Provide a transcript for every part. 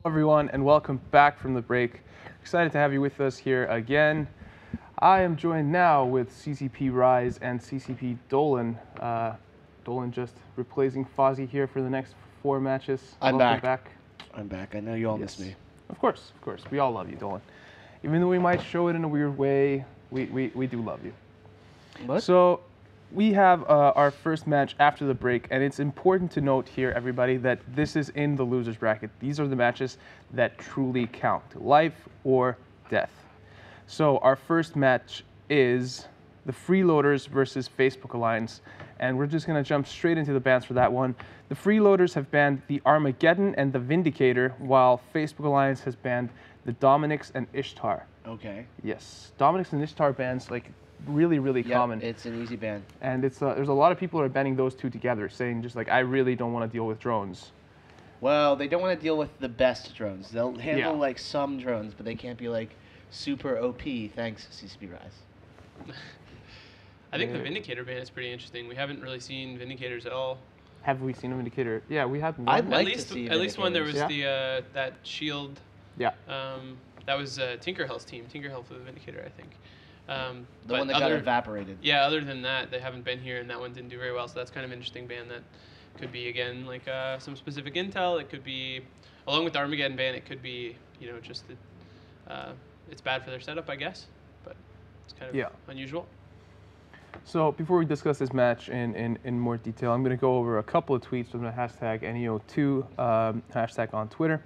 Everyone, and welcome back from the break. Excited to have you with us here again. I am joined now with CCP Rise and CCP Dolan. Dolan just replacing Fozzie here for the next 4 matches. I'm welcome back. I'm back. I know you all miss me. Of course. We all love you, Dolan. Even though we might show it in a weird way, we do love you. What? So we have our first match after the break, and it's important to note here, everybody, that this is in the losers bracket. These are the matches that truly count, life or death. So our first match is the Freeloaders versus Facebook Alliance, and we're just going to jump straight into the bans for that one. The Freeloaders have banned the Armageddon and the Vindicator, while Facebook Alliance has banned the Dominix and Ishtar. Okay. Yes, Dominix and Ishtar bans, like, really common. It's an easy ban. And it's there's a lot of people who are banning those two together, saying just like, I really don't want to deal with drones. Well, they don't want to deal with the best drones. They'll handle Yeah. like some drones, but they can't be like super OP. Thanks, CCP Rise. I think the Vindicator ban is pretty interesting. We haven't really seen Vindicators at all. Have we seen a Vindicator? Yeah, we had one. I'd like at to see least when there was Vindicators. that shield. Yeah. That was Tinkerhell's team. Tinkerhell for the Vindicator, I think. The one that got evaporated. Yeah, other than that, they haven't been here, and that one didn't do very well. So that's kind of an interesting ban that could be, again, like some specific intel. It could be, along with the Armageddon ban, it could be, just that it's bad for their setup, I guess. But it's kind of unusual. So before we discuss this match in more detail, I'm going to go over a couple of tweets from the hashtag NEO2 hashtag on Twitter.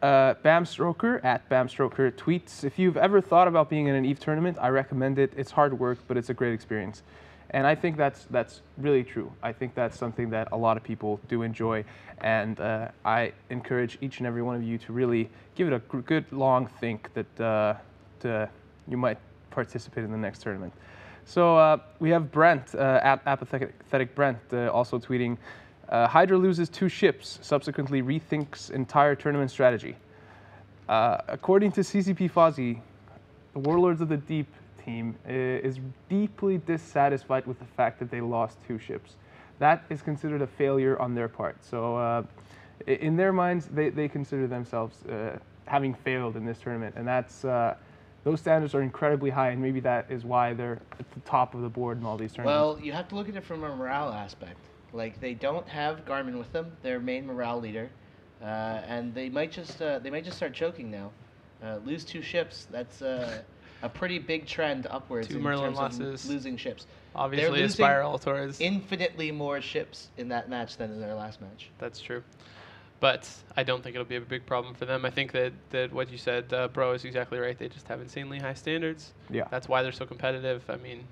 Bamstroker, @Bamstroker, tweets, if you've ever thought about being in an EVE tournament, I recommend it. It's hard work, but it's a great experience. And I think that's really true. I think that's something that a lot of people do enjoy. And I encourage each and every one of you to really give it a good long think that you might participate in the next tournament. So we have Brent, @Apathetic Brent, also tweeting, Hydra loses 2 ships, subsequently rethinks entire tournament strategy. According to CCP Fozzie, the Warlords of the Deep team is deeply dissatisfied with the fact that they lost 2 ships. That is considered a failure on their part. So in their minds, they consider themselves having failed in this tournament, and that's those standards are incredibly high, and maybe that is why they're at the top of the board in all these tournaments. Well, you have to look at it from a morale aspect. Like, they don't have Garmin with them, their main morale leader, and they might just start choking now. Lose 2 ships. That's a pretty big trend upwards 2 in Merlin terms losses. of losing ships. Obviously, a spiral towards. Infinitely more ships in that match than in their last match. That's true. But I don't think it'll be a big problem for them. I think that what you said, bro, is exactly right. They just have insanely high standards. Yeah. That's why they're so competitive. I mean,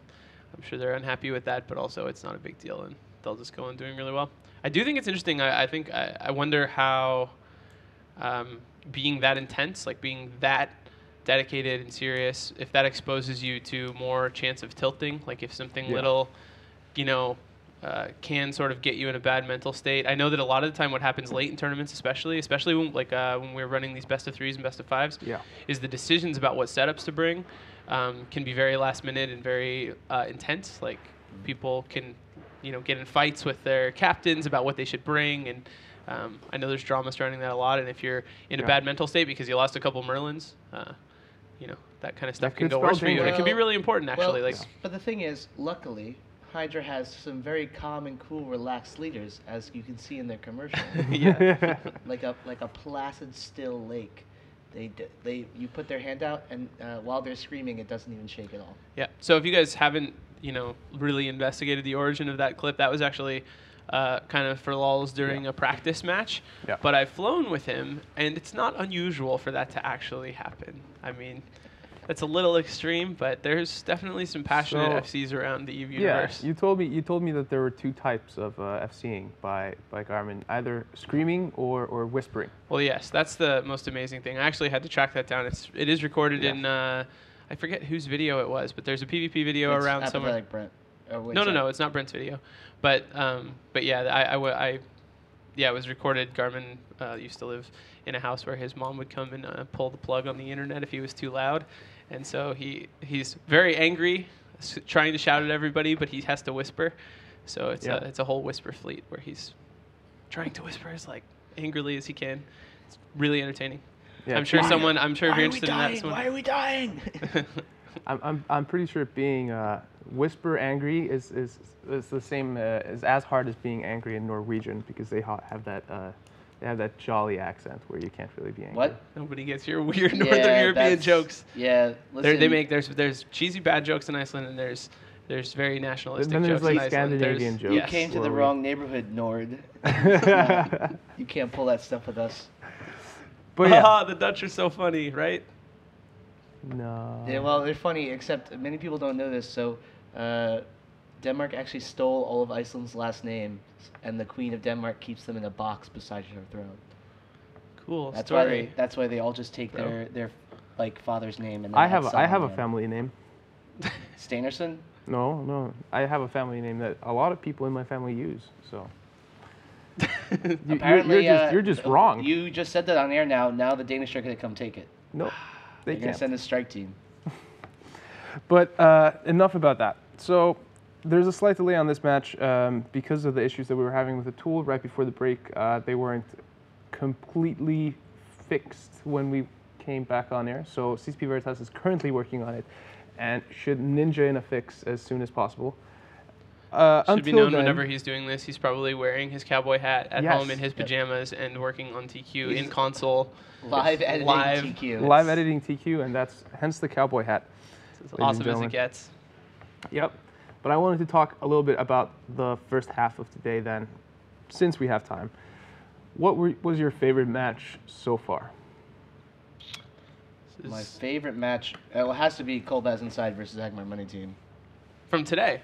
I'm sure they're unhappy with that, but also it's not a big deal, and they'll just go on doing really well. I do think it's interesting. I wonder how being that intense, like being that dedicated and serious, if that exposes you to more chance of tilting. Like if something little, can sort of get you in a bad mental state. I know that a lot of the time what happens late in tournaments, especially when when we're running these best of 3s and best of 5s, is the decisions about what setups to bring can be very last minute and very intense. Like people can, get in fights with their captains about what they should bring, and I know there's drama surrounding that a lot. And if you're in a bad mental state because you lost a couple Merlins, that kind of stuff can go worse for you. And it can be really important, actually. But the thing is, luckily, Hydra has some very calm and cool, relaxed leaders, as you can see in their commercial. like a placid, still lake. You put their hand out, and while they're screaming, it doesn't even shake at all. Yeah. So if you guys haven't, really investigated the origin of that clip, that was actually kind of for lulz during a practice match. Yeah. But I've flown with him, and it's not unusual for that to actually happen. I mean, that's a little extreme, but there's definitely some passionate FCs around the EVE universe. Yeah, you told me that there were 2 types of FCing by Garmin, either screaming or whispering. Well, yes, that's the most amazing thing. I actually had to track that down. It is recorded in I forget whose video it was, but there's a PvP video around somewhere. Brent. No, it's not Brent's video, but yeah, it was recorded. Garmin used to live in a house where his mom would come and pull the plug on the internet if he was too loud. And so he's very angry, trying to shout at everybody, but he has to whisper. So it's a whole whisper fleet where he's trying to whisper as angrily as he can. It's really entertaining. Yeah, I'm sure someone. I'm sure if Why you're are we interested in that, dying? someone. Why are we dying? I'm pretty sure being whisper angry is the same is as hard as being angry in Norwegian, because they have that jolly accent where you can't really be angry. What? Nobody gets your weird Northern European jokes. Yeah, listen. They make there's cheesy bad jokes in Iceland, and there's very nationalistic Then there's jokes in like Iceland. Scandinavian jokes. You came to the where wrong neighborhood, Nord. You can't pull that stuff with us. But yeah, The Dutch are so funny, right? no. Yeah, well, they're funny, except many people don't know this. So, Denmark actually stole all of Iceland's last names, and the Queen of Denmark keeps them in a box beside her throne. Cool That's story. why they all just take their like father's name and then I add have son a on it. family name. Steinerson? No, I have a family name that a lot of people in my family use. So Apparently, you're just wrong. You just said that on air now. Now the Danish are going to come take it. No, They're they going to can't. send a strike team. But enough about that. So there's a slight delay on this match because of the issues that we were having with the tool right before the break. They weren't completely fixed when we came back on air. So CCP Veritas is currently working on it and should ninja in a fix as soon as possible. Should be known whenever he's doing this, he's probably wearing his cowboy hat at Yes. home in his pajamas and working on TQ in console. Live editing TQ. Live editing TQ, and that's hence the cowboy hat. It's and awesome as gentlemen. it gets. Yep. But I wanted to talk a little bit about the first half of today then, since we have time. What was your favorite match so far? My favorite match, it has to be Kolbaz Inside versus Agmar Money Team. From today?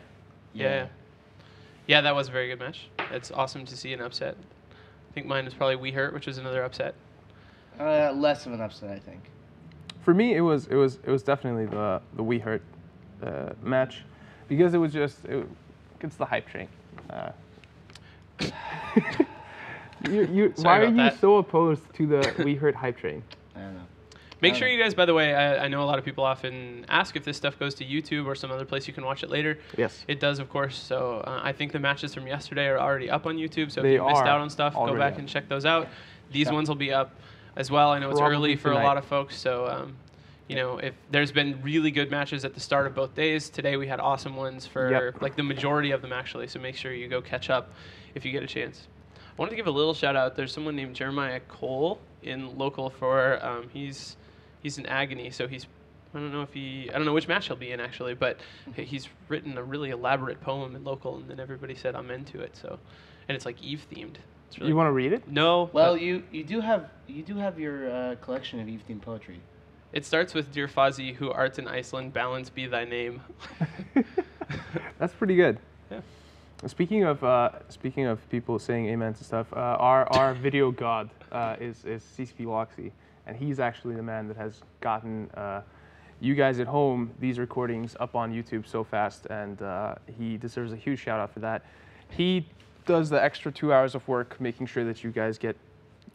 Yeah. Yeah, that was a very good match. It's awesome to see an upset. I think mine was probably We Hurt, which was another upset. Less of an upset, I think. For me, it was definitely the We Hurt match, because it was it's the hype train. Why are you that. so opposed to the We Hurt hype train? I don't know. Make sure you guys, by the way, I know a lot of people often ask if this stuff goes to YouTube or some other place you can watch it later. Yes. It does, of course. So I think the matches from yesterday are already up on YouTube. So if They you missed are out on stuff, go already back up. and check those out. These ones will be up as well. I know it's Probably early for tonight. a lot of folks. So, you know, if there's been really good matches at the start of both days. Today we had awesome ones for like the majority of them, actually. So make sure you go catch up if you get a chance. I wanted to give a little shout out. There's someone named Jeremiah Cole in local for, he's in Agony, so I don't know which match he'll be in actually, but he's written a really elaborate poem in local, and then everybody said I'm into it. So, and it's like Eve themed. It's really You want to read it? No. Well, you do have your collection of Eve themed poetry. It starts with Dear Fozzie, who art in Iceland, balance be thy name. That's pretty good. Yeah. Speaking of people saying amen to stuff, our video god is CCP Loxy, and he's actually the man that has gotten you guys at home these recordings up on YouTube so fast, and he deserves a huge shout out for that. He does the extra 2 hours of work making sure that you guys get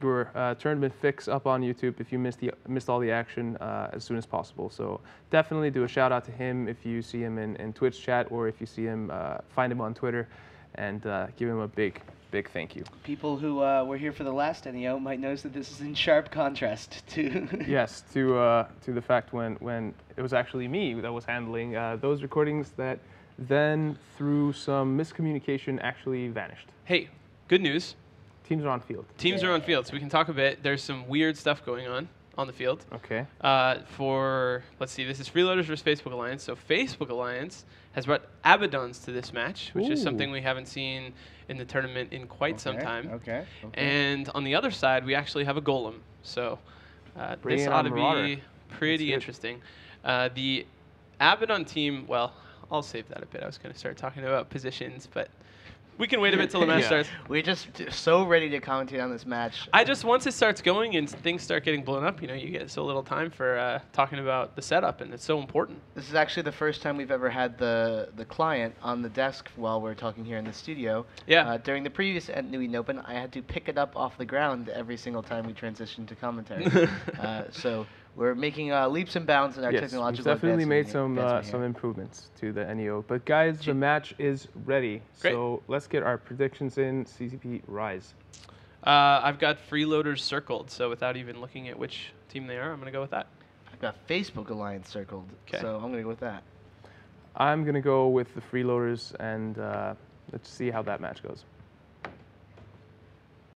your tournament fix up on YouTube if you missed all the action as soon as possible. So definitely do a shout out to him if you see him in Twitch chat, or if you see him, find him on Twitter and give him a big thank you. People who were here for the last NEO might notice that this is in sharp contrast to Yes, to the fact when it was actually me that was handling those recordings that then through some miscommunication actually vanished. Hey, good news. Teams are on field. Teams are on field, so we can talk a bit. There's some weird stuff going on the field. Okay. Let's see, this is Freeloaders versus Facebook Alliance. So Facebook Alliance has brought Abaddons to this match, which is something we haven't seen in the tournament in quite some time. Okay. And on the other side, we actually have a Golem. So Bring this it ought on, to Marauder. be pretty interesting. The Abaddon team, well, I'll save that a bit. I was going to start talking about positions, but we can wait a bit till the match starts. We're just so ready to commentate on this match. Once it starts going and things start getting blown up, you get so little time for talking about the setup, and it's so important. This is actually the first time we've ever had the client on the desk while we're talking here in the studio. Yeah. During the previous NEO Open, I had to pick it up off the ground every single time we transitioned to commentary. So we're making leaps and bounds in our Yes, technological we've definitely made advancement some here. improvements to the NEO. But guys, the match is ready. Great. So let's get our predictions in. CCP Rise. I've got freeloaders circled, so without even looking at which team they are, I'm going to go with that. I've got Facebook Alliance circled, so I'm going to go with that. I'm going to go with the freeloaders, and let's see how that match goes.